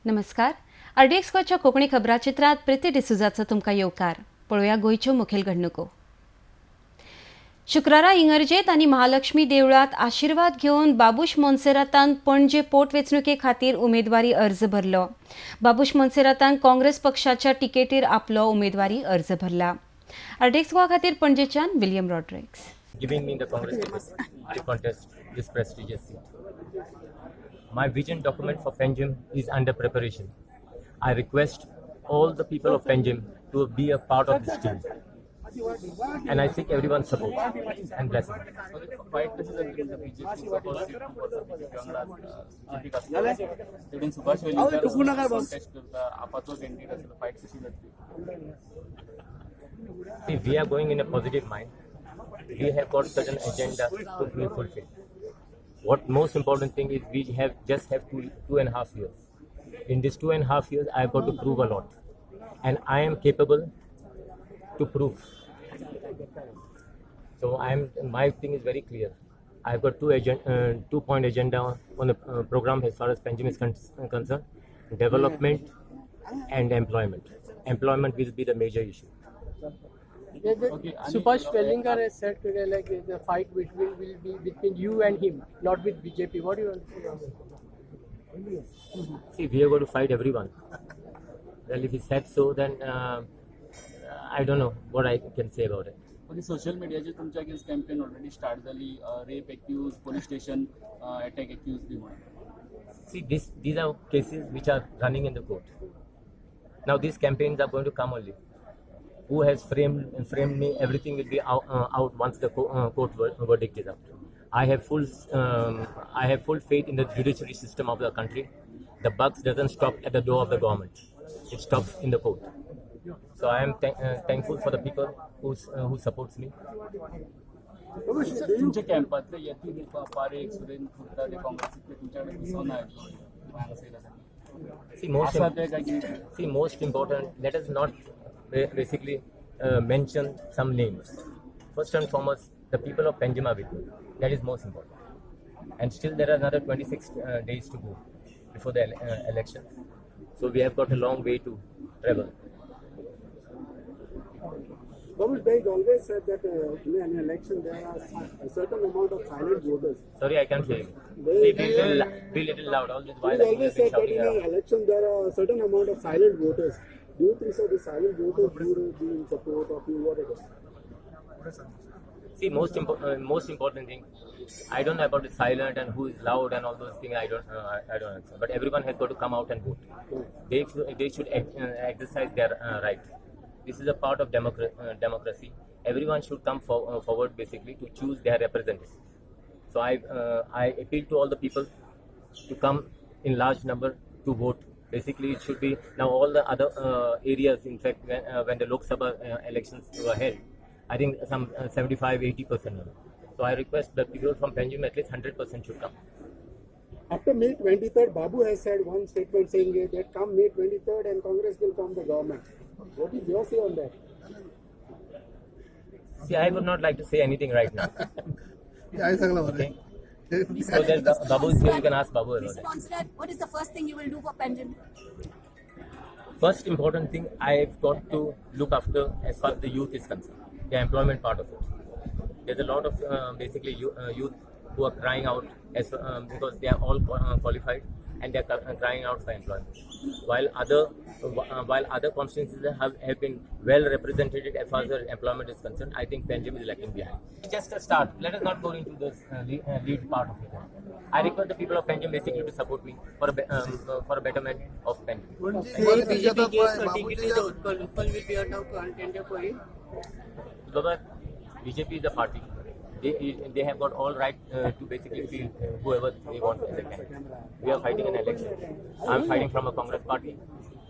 नमस्कार. RDX गोंयच्या कोंकणी खबराचित्रांत प्रिती डिसुजाचो तुमकां येवकार. पळोवया गोंयच्यो मुखेल घडणुको. शुक्रारा इंगर्जेत आनी महालक्ष्मी देवळांत आशिर्वाद घेवन बाबूश मोन्सेरातान पणजे पोटवेंचणुके खातीर उमेदवारी अर्ज भरलो. बाबूश मोन्सेरातान काँग्रेस पक्षाच्या टिकेटीर आपलो उमेदवारी अर्ज भरला. RDX गोवा खातीर पणजेच्यान William Rodrigues. Giving me the Congress ticket to contest this prestigious seat. My vision document for Panjim is under preparation. I request all the people of Panjim to be a part of this team. And I seek everyone's support and blessing. Fight कशी झाली तुमच्या BJP तिकडून Subhash Welingkar contest करता आपाचो candidate असेल fight कशी जातली. See, we are going in a positive mind. We have got certain agenda to be fulfilled. What most important thing is we have 2.5 years. In this 2.5 years, I have got to prove a lot, and I am capable to prove. So my thing is very clear. I have got 2-point agenda on the program as far as Panjim is concerned: development and employment. Employment will be the major issue. Okay, Subhash Wellinger has said today like the fight will be between you and him, not with BJP. What do you want to say on that? See, we are going to fight everyone. Well, if he said so, then I don't know what I can say about it. Okay, social मीडियाची तुमच्या against campaign already start झाली. Rape accused, police station attack accused बी म्हणून. See, these are cases which are running in the court. Now these campaigns are going to come only. Who has framed me? Everything will be out once the court verdict is out. I have full faith in the judiciary system of the country. The buck doesn't stop at the door of the government; it stops in the court. So I am thankful for the people who supports me. तुमच्या कॅम्पातले यतीन पारेख, सुरेंद्र खुर्ता ते काँग्रेसचे तुमच्याकडे दिसून आहेत. See, most important, let us not basically mention some names. First and foremost, the people of Panjim are with me. That is most important. And still there are another 26 days to go before the elections. So we have got a long way to travel. Babush Bhai always said that in an election there are a certain amount of silent voters. Sorry, I can't hear you. Be little loud. Always He always said that in an election there are a certain amount of silent voters. Do you think so the silent voters would be in support of you? What it is? See, most important thing, I don't know about the silent and who is loud and all those things. I don't answer. But everyone has got to come out and vote. They should exercise their right. This is a part of democracy. Everyone should come forward basically to choose their representatives. So I appeal to all the people to come in large number to vote. Basically, it should be now all the other areas. In fact, when the Lok Sabha elections were held, I think some 75-80%. So I request the people from Panjim at least 100% should come. After May 23rd, Babu has said one statement saying that come May 23rd and Congress will form the government. What is your say on that? See, I would not like to say anything right now. Okay? So then Babu is here, you can ask Babu about it. What is the first thing you will do for Panjim? First important thing, I've got to look after as far as the youth is concerned, the employment part of it. There's a lot of basically youth who are crying out because they are all qualified and they are crying out for employment. While other constituencies have been well represented as far as employment is concerned, I think Panjim is lagging behind. It's just a start. Let us not go into this lead part of it. I request the people of Panjim basically to support me for a betterment of Panjim. BJP case ticket is Utpal will be now contender for it. Baba, BJP is a party. They have got all right to basically feel whoever they want as a candidate. We are fighting an election. I'm fighting from a Congress party.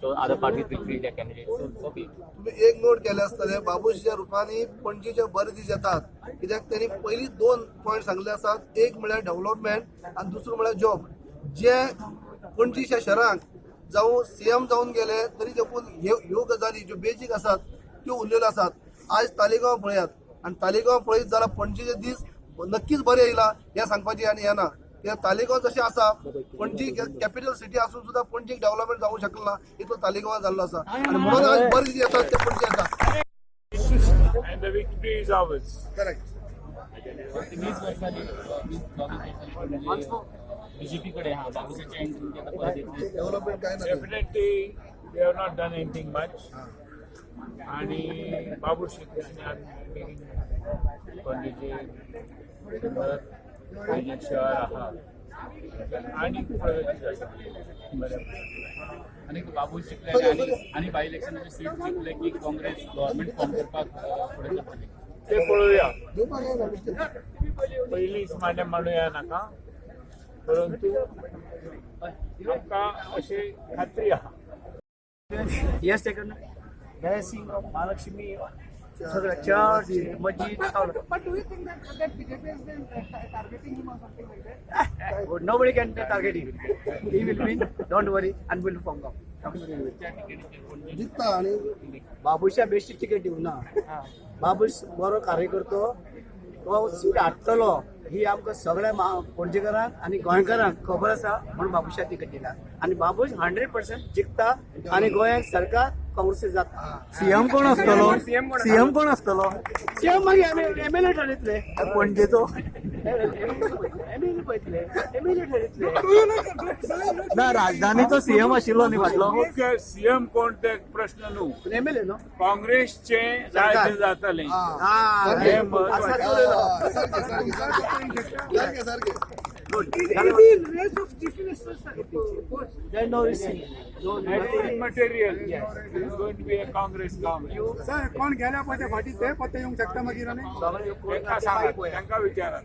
So other parties will feel their candidates. So be it. तुम्ही एक note केले असतले बाबूजीच्या रूपाने पणजीच्या बरे दीस येतात कित्याक त्यांनी पहिली 2 point सांगले आसात. एक म्हळ्यार डेव्हलपमेंट आणि दुसरो म्हळ्यार जॉब. जे पणजीच्या शहरांक जावं सीएम जाऊन गेले तरी देखून ह्यो गजाली ज्यो बेजीक आसात त्यो उरलेल्यो आसात. आज तालिगांव पळयात आणि तालिगांव पळयत जाल्यार पणजीचे दीस नक्कीच बरे येयला हे सांगपाची आनी येना. कित्याक तालिगांव जशें आसा पणजी कॅपिटल सिटी आसून सुद्धा पणजीक डेव्हलपमेंट जावंक शकना इतलो तालिगांवां जाल्लो आसा आनी म्हणून आज बरे दीस येतात ते पणजी येतात. And the victory is ours. Correct. 20 वर्सांनी बीजेपी कडे हा बाबूशाच्या एंट्री आता परत येतले. डेव्हलपमेंट काय नाही. Definitely, they have not done anything much. आणि बाबू श्रीकृष्ण पणजीचे परत शहर आहात आणि प्रगती जास्त बऱ्यापैकी. आणि बाबू जिंकले आणि बाय इलेक्शनाचे सीट जिंकले की काँग्रेस गव्हर्नमेंट फॉर्म करपाक फुडें जातली. ते पळोवया. पयलींच मांडे मांडूया नाका, परंतु आमकां अशी खात्री आहा. Yes, taken blessing of Mahalakshmi, church, masjid, all. But do you think that BJP has been targeting him or something like that? Nobody can target him. He will win. Don't worry, and will perform. जिंकता आणि बाबूच्या बेश्टी ticket दिवं ना. बाबूश बरो कार्यकर्तो, तो seat हाडटलो ही आमकां सगळ्या पणजेकारांक आणि गोंयकारांक खबर आसा म्हणून बाबूच्या तिकेट दिला. आणि बाबूश 100% जिंकता आणि गोंयाक सरकार काँग्रेस जाता. सीएम कोण असतलो? सीएम कोण असतलो? सीएम मागीर एमएलए ठरयतले. पणजेचो एमएलए ठरयतले. ना राजधानीचो सीएम आशिल्लो न्ही फाटलो. मुख्य सीएम कोण ते प्रश्न न्हू. एमएलए न्हू. काँग्रेसचे राज्य जातले. सारखे सारखे सारखे. Material. Yes. It is going to be a Congress government. Sir कोण गेल्या पते फाटी ते पत्ते येऊंक शकता मागीर आनी त्यांका सांगा, त्यांका विचारा.